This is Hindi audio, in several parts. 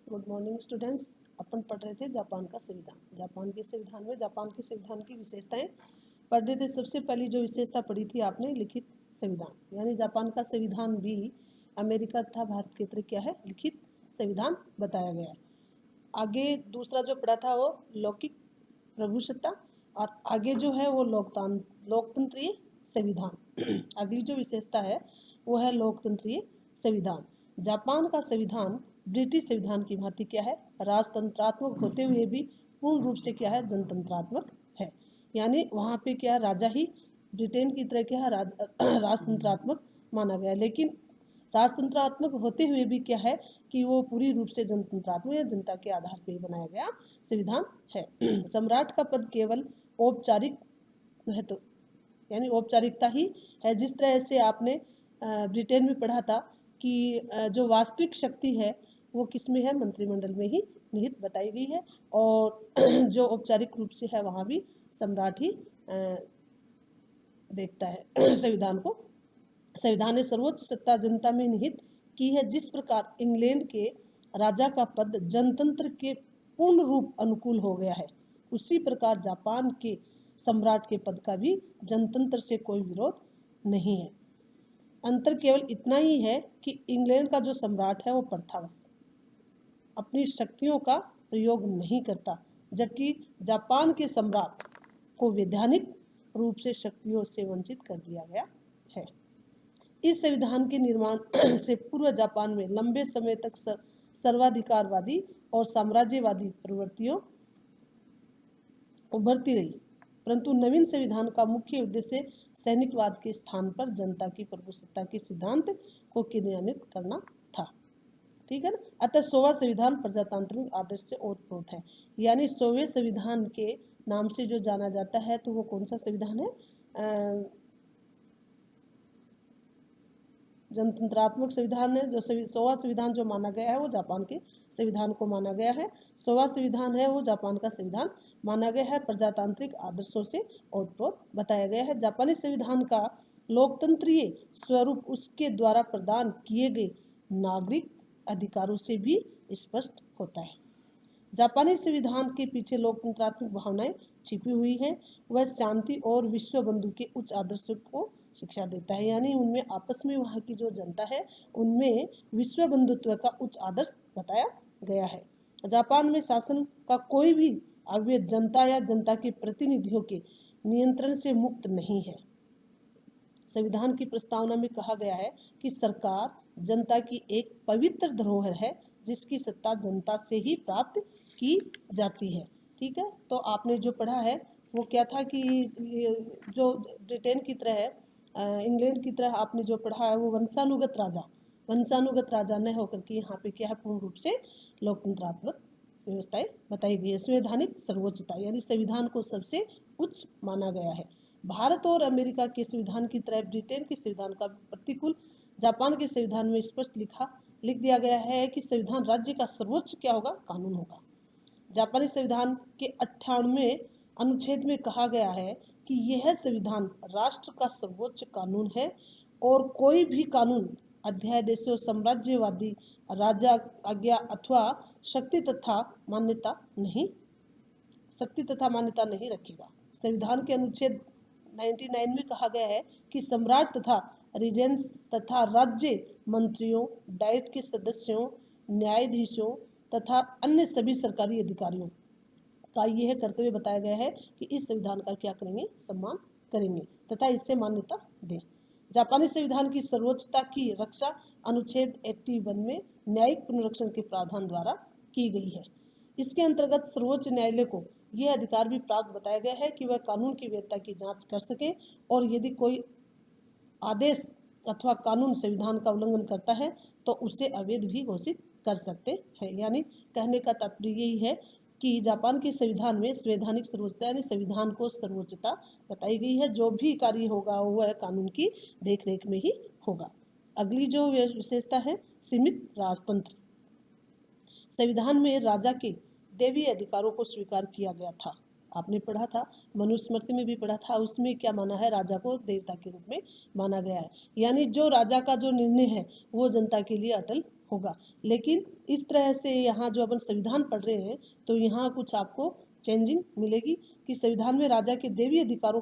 Good morning students. अपन पढ़ रहे थे जापान का संविधान। जापान के संविधान की विशेषताएं पढ़ रहे थे। सबसे पहली जो विशेषता पढ़ी थी आपने, लिखित संविधान, यानी जापान का संविधान भी अमेरिका तथा भारत की तरह क्या है, लिखित संविधान बताया गया है। आगे दूसरा जो पढ़ा था वो लौकिक प्रभुसत्ता, और आगे जो है वो लोकतंत्रीय संविधान। अगली जो विशेषता है वो है लोकतंत्रीय संविधान। जापान का संविधान ब्रिटिश संविधान की भांति क्या है, राजतंत्रात्मक होते हुए भी पूर्ण रूप से क्या है, जनतंत्रात्मक है। यानी वहाँ पे क्या, राजा ही ब्रिटेन की तरह क्या है, राजतंत्रात्मक माना गया। लेकिन राजतंत्रात्मक होते हुए भी क्या है कि वो पूरी रूप से जनतंत्रात्मक या जनता के आधार पर बनाया गया संविधान है। सम्राट का पद केवल औपचारिक महत्व, यानी औपचारिकता ही है। जिस तरह से आपने ब्रिटेन में पढ़ा था कि जो वास्तविक शक्ति है वो किस में है, मंत्रिमंडल में ही निहित बताई गई है। और जो औपचारिक रूप से है वहाँ भी सम्राट ही देखता है संविधान को। संविधान ने सर्वोच्च सत्ता जनता में निहित की है। जिस प्रकार इंग्लैंड के राजा का पद जनतंत्र के पूर्ण रूप अनुकूल हो गया है, उसी प्रकार जापान के सम्राट के पद का भी जनतंत्र से कोई विरोध नहीं है। अंतर केवल इतना ही है कि इंग्लैंड का जो सम्राट है वो प्रथावश अपनी शक्तियों का प्रयोग नहीं करता, जबकि जापान के सम्राट को वैधानिक रूप से शक्तियों से वंचित कर दिया गया है। इस संविधान के निर्माण से पूर्व जापान में लंबे समय तक सर्वाधिकारवादी और साम्राज्यवादी प्रवृत्तियों उभरती रही, परंतु नवीन संविधान का मुख्य उद्देश्य सैनिकवाद के स्थान पर जनता की प्रभुसत्ता के सिद्धांत को क्रियान्वित करना था। ठीक है ना। अतः 100वां संविधान प्रजातांत्रिक आदर्श से ओतप्रोत है। यानी 100वें संविधान के नाम से जो जाना जाता है, तो वो कौन सा संविधान है, जनतंत्रात्मक संविधान है। जो 100वां संविधान जो माना गया है वो जापान के संविधान को माना गया है। 100वां संविधान है वो जापान का संविधान माना गया है, प्रजातांत्रिक आदर्शों से ओतप्रोत बताया गया है। जापानी संविधान का लोकतंत्रीय स्वरूप उसके द्वारा प्रदान किए गए नागरिक अधिकारों से भी स्पष्ट होता है। जापानी संविधान के पीछे लोकतंत्रात्मक भावनाएं छिपी हुई हैं। वह शांति और विश्व बंधु के उच्च आदर्शों को शिक्षा देता है। यानी उनमें आपस में वहाँ की जो जनता है उनमें विश्व बंधुत्व का उच्च आदर्श बताया गया है। जापान में शासन का कोई भी अवयव जनता या जनता के प्रतिनिधियों के नियंत्रण से मुक्त नहीं है। संविधान की प्रस्तावना में कहा गया है कि सरकार जनता की एक पवित्र धरोहर है, जिसकी सत्ता जनता से ही प्राप्त की जाती है। ठीक है। तो आपने जो पढ़ा है वो क्या था कि जो ब्रिटेन की तरह है, इंग्लैंड की तरह आपने जो पढ़ा है वो वंशानुगत राजा न होकर के यहाँ पे क्या है, पूर्ण रूप से लोकतंत्रात्मक व्यवस्थाएं बताई गई है। संवैधानिक सर्वोच्चता, यानी संविधान को सबसे उच्च माना गया है। भारत और अमेरिका के संविधान की तरह ब्रिटेन के संविधान का प्रतिकूल जापान के संविधान में स्पष्ट लिख दिया गया है कि संविधान राज्य का सर्वोच्च क्या होगा, कानून होगा। जापानी संविधान के 98वें अनुच्छेद में कहा गया है कि यह संविधान राष्ट्र का सर्वोच्च कानून है और कोई भी कानून अध्यादेशों साम्राज्यवादी राजा आज्ञा अथवा शक्ति तथा मान्यता नहीं रखेगा। संविधान के अनुच्छेद 99 में कहा गया है कि सम्राट तथा रीजेंट्स तथा राज्य मंत्रियों, डाइट के सदस्यों, न्यायाधीशों तथा अन्य सभी सरकारी अधिकारियों का यह कर्तव्य बताया गया है कि इस संविधान का क्या करेंगे, सम्मान करेंगे तथा इससे मान्यता दें। जापानी संविधान की सर्वोच्चता की रक्षा अनुच्छेद 81 में न्यायिक पुनरीक्षण के प्रावधान द्वारा की गई है। इसके अंतर्गत सर्वोच्च न्यायालय को यह अधिकार भी प्राप्त बताया गया है कि वह कानून की वैधता की जांच कर सके और यदि कोई आदेश अथवा कानून संविधान का उल्लंघन करता है तो उसे अवैध भी घोषित कर सकते हैं। यानी कहने का तात्पर्य यही है कि जापान के संविधान में संवैधानिक सर्वोच्चता यानी संविधान को सर्वोच्चता बताई गई है। जो भी कार्य होगा वह कानून की देखरेख में ही होगा। अगली जो विशेषता है, सीमित राजतंत्र। संविधान में राजा के दैवीय अधिकारों को स्वीकार किया गया था। आपने पढ़ा था, मनुस्मृति में भी पढ़ा था, उसमें क्या माना है, राजा को देवता के रूप में माना गया है। यानी जो राजा का जो निर्णय है वो जनता के लिए अटल होगा। लेकिन इस तरह से यहाँ जो अपन संविधान पढ़ रहे हैं तो यहाँ कुछ आपको चेंजिंग मिलेगी कि संविधान में राजा के दैवीय अधिकारों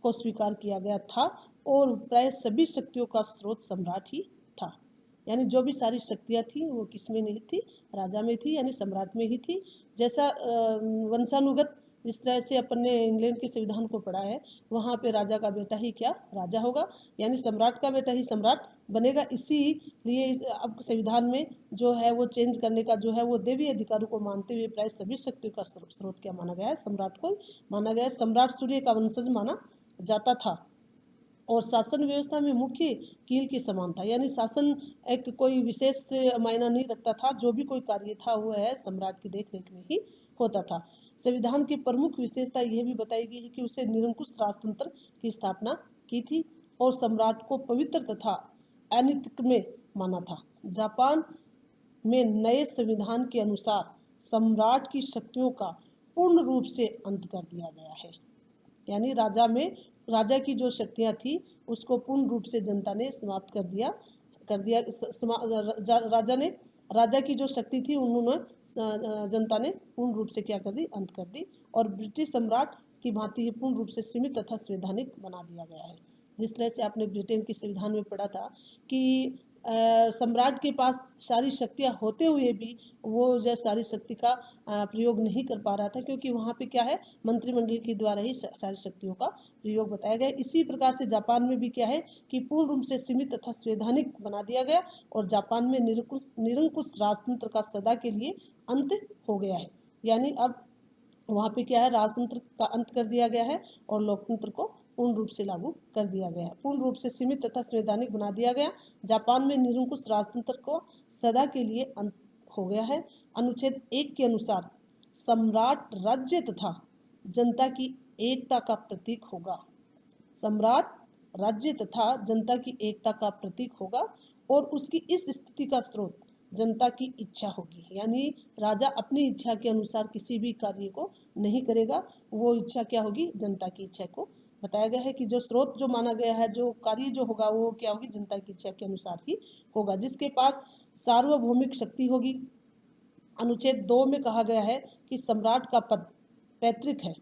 को स्वीकार किया गया था और प्राय सभी शक्तियों का स्रोत सम्राट ही था। यानी जो भी सारी शक्तियाँ थी वो किस में नहीं थी, राजा में थी, यानी सम्राट में ही थी। जैसा वंशानुगत जिस तरह से अपन ने इंग्लैंड के संविधान को पढ़ा है, वहाँ पे राजा का बेटा ही क्या राजा होगा, यानी सम्राट का बेटा ही सम्राट बनेगा। इसीलिए अब संविधान में जो है वो चेंज करने का जो है वो दैवीय अधिकारों को मानते हुए प्राय सभी शक्तियों का स्रोत क्या माना गया है, सम्राट को माना गया है। सम्राट सूर्य का वंशज माना जाता था और शासन व्यवस्था में मुख्य कील के समान था, यानी शासन एक कोई विशेष मायना नहीं रखता था, जो भी कोई कार्य था वो है सम्राट की देखरेख में ही होता था। संविधान की प्रमुख विशेषता यह भी बताई गई है कि उसे निरंकुश राजतंत्र की स्थापना की थी और सम्राट को पवित्र तथा अनित्यक्रम्य माना था। जापान में नए संविधान के अनुसार सम्राट की शक्तियों का पूर्ण रूप से अंत कर दिया गया है, यानी राजा की जो शक्तियां थी उसको पूर्ण रूप से जनता ने समाप्त कर दिया। राजा की जो शक्ति थी उन्होंने जनता ने पूर्ण रूप से क्या कर दी, अंत कर दी और ब्रिटिश सम्राट की भांति ही पूर्ण रूप से सीमित तथा संवैधानिक बना दिया गया है। जिस तरह से आपने ब्रिटेन के संविधान में पढ़ा था कि सम्राट के पास सारी शक्तियाँ होते हुए भी वो जो सारी शक्ति का प्रयोग नहीं कर पा रहा था, क्योंकि वहाँ पे क्या है, मंत्रिमंडल के द्वारा ही सारी शक्तियों का प्रयोग बताया गया। इसी प्रकार से जापान में भी क्या है कि पूर्ण रूप से सीमित तथा संवैधानिक बना दिया गया और जापान में निरंकुश राजतंत्र का सदा के लिए अंत हो गया है। यानी अब वहाँ पे क्या है, राजतंत्र का अंत कर दिया गया है और लोकतंत्र को पूर्ण रूप से लागू कर दिया गया है, पूर्ण रूप से सीमित तथा संवैधानिक बना दिया गया। जापान में निरंकुश राजतंत्र को सदा के लिए अंत हो गया है। अनुच्छेद 1 के अनुसार सम्राट राज्य तथा जनता की एकता का प्रतीक होगा। सम्राट राज्य तथा जनता की एकता का प्रतीक होगा और उसकी इस स्थिति का स्रोत जनता की इच्छा होगी, यानी राजा अपनी इच्छा के अनुसार किसी भी कार्य को नहीं करेगा, वो इच्छा क्या होगी, जनता की इच्छा को बताया गया है कि जो स्रोत जो माना गया है, जो कार्य जो होगा वो क्या होगी, जनता की इच्छा के अनुसार ही होगा, जिसके पास सार्वभौमिक शक्ति होगी। अनुच्छेद 2 में कहा गया है कि सम्राट का पद पैतृक है,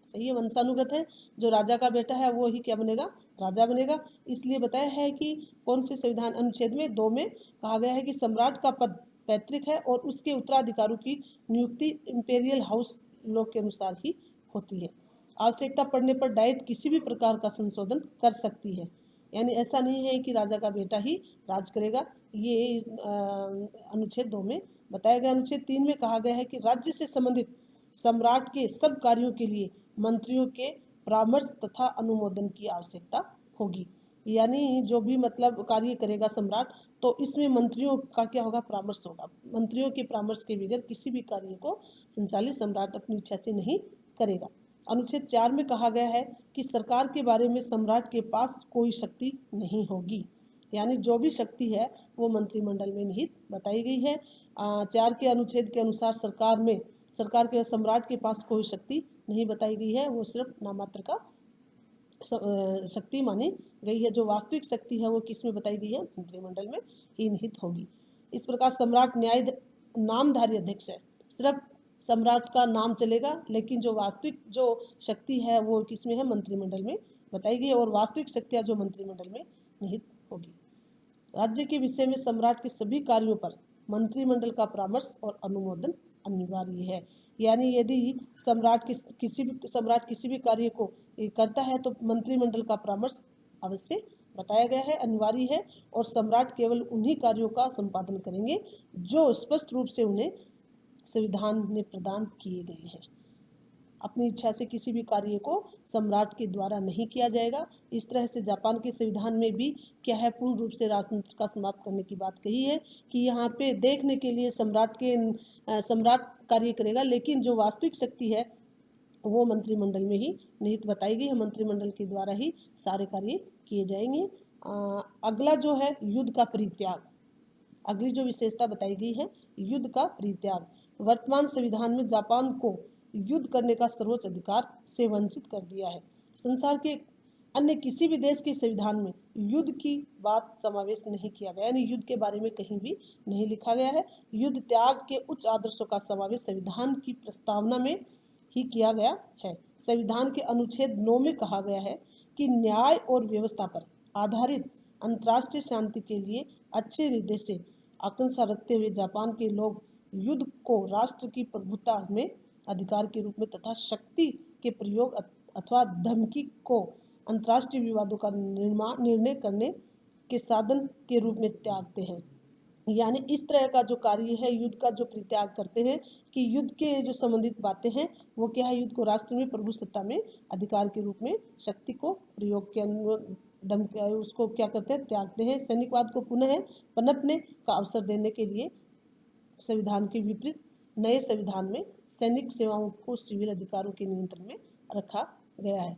सही है, वंशानुगत है, जो राजा का बेटा है वो ही क्या बनेगा, राजा बनेगा। इसलिए बताया है कि कौन से संविधान अनुच्छेद में 2 में कहा गया है कि सम्राट का पद पैतृक है और उसके उत्तराधिकारों की नियुक्ति इंपेरियल हाउस लॉ के अनुसार ही होती है। आवश्यकता पड़ने पर डाइट किसी भी प्रकार का संशोधन कर सकती है, यानी ऐसा नहीं है कि राजा का बेटा ही राज करेगा, ये अनुच्छेद 2 में बताया गया। अनुच्छेद 3 में कहा गया है कि राज्य से संबंधित सम्राट के सब कार्यों के लिए मंत्रियों के परामर्श तथा अनुमोदन की आवश्यकता होगी, यानी जो भी मतलब कार्य करेगा सम्राट तो इसमें मंत्रियों का क्या होगा, परामर्श होगा। मंत्रियों के परामर्श के बगैर किसी भी कार्य को संचालित सम्राट अपनी इच्छा से नहीं करेगा। अनुच्छेद 4 में कहा गया है कि सरकार के बारे में सम्राट के पास कोई शक्ति नहीं होगी, यानी जो भी शक्ति है वो मंत्रिमंडल में निहित बताई गई है। 4 के अनुच्छेद के अनुसार सरकार के सम्राट के पास कोई शक्ति नहीं बताई गई है, वो सिर्फ नामात्र का शक्ति मानी गई है। जो वास्तविक शक्ति है वो किस में बताई गई है, मंत्रिमंडल में ही निहित होगी। इस प्रकार सम्राट नामधारी अध्यक्ष है, सिर्फ सम्राट का नाम चलेगा, लेकिन जो वास्तविक जो शक्ति है वो किस में है, मंत्रिमंडल में बताई गई है और वास्तविक शक्तियाँ जो मंत्रिमंडल में निहित होगी। राज्य के विषय में सम्राट के सभी कार्यों पर मंत्रिमंडल का परामर्श और अनुमोदन अनिवार्य है, यानी यदि सम्राट किसी भी कार्य को करता है तो मंत्रिमंडल का परामर्श अवश्य बताया गया है, अनिवार्य है और सम्राट केवल उन्हीं कार्यों का संपादन करेंगे जो स्पष्ट रूप से उन्हें संविधान ने प्रदान किए गए हैं। अपनी इच्छा से किसी भी कार्य को सम्राट के द्वारा नहीं किया जाएगा। इस तरह से जापान के संविधान में भी क्या है, पूर्ण रूप से राजतंत्र का समाप्त करने की बात कही है कि यहाँ पे देखने के लिए सम्राट कार्य करेगा, लेकिन जो वास्तविक शक्ति है वो मंत्रिमंडल में ही निहित बताई गई है, मंत्रिमंडल के द्वारा ही सारे कार्य किए जाएंगे। अगला जो है युद्ध का परित्याग, अगली जो विशेषता बताई गई है युद्ध का परित्याग। वर्तमान संविधान में जापान को युद्ध करने का सर्वोच्च अधिकार से वंचित कर दिया है। संसार के अन्य किसी भी देश के संविधान में युद्ध की बात समावेश नहीं किया गया, यानी युद्ध के बारे में कहीं भी नहीं लिखा गया है। युद्ध त्याग के उच्च आदर्शों का समावेश संविधान की प्रस्तावना में ही किया गया है। संविधान के अनुच्छेद 9 में कहा गया है कि न्याय और व्यवस्था पर आधारित अंतर्राष्ट्रीय शांति के लिए अच्छे हृदय से आकांक्षा रखते हुए जापान के लोग युद्ध को राष्ट्र की प्रभुता में अधिकार के रूप में तथा शक्ति के प्रयोग अथवा धमकी को अंतर्राष्ट्रीय विवादों का निर्णय करने के साधन के रूप में त्यागते हैं। यानी इस तरह का जो कार्य है युद्ध का, जो परित्याग करते हैं कि युद्ध के जो संबंधित बातें हैं वो क्या है, युद्ध को राष्ट्र में प्रभु सत्ता में अधिकार के रूप में शक्ति को प्रयोग के उसको क्या करते हैं, त्यागते हैं। सैनिकवाद को पुनः पनपने का अवसर देने के लिए संविधान के विपरीत नए संविधान में सैनिक सेवाओं को सिविल अधिकारों के नियंत्रण में रखा गया है।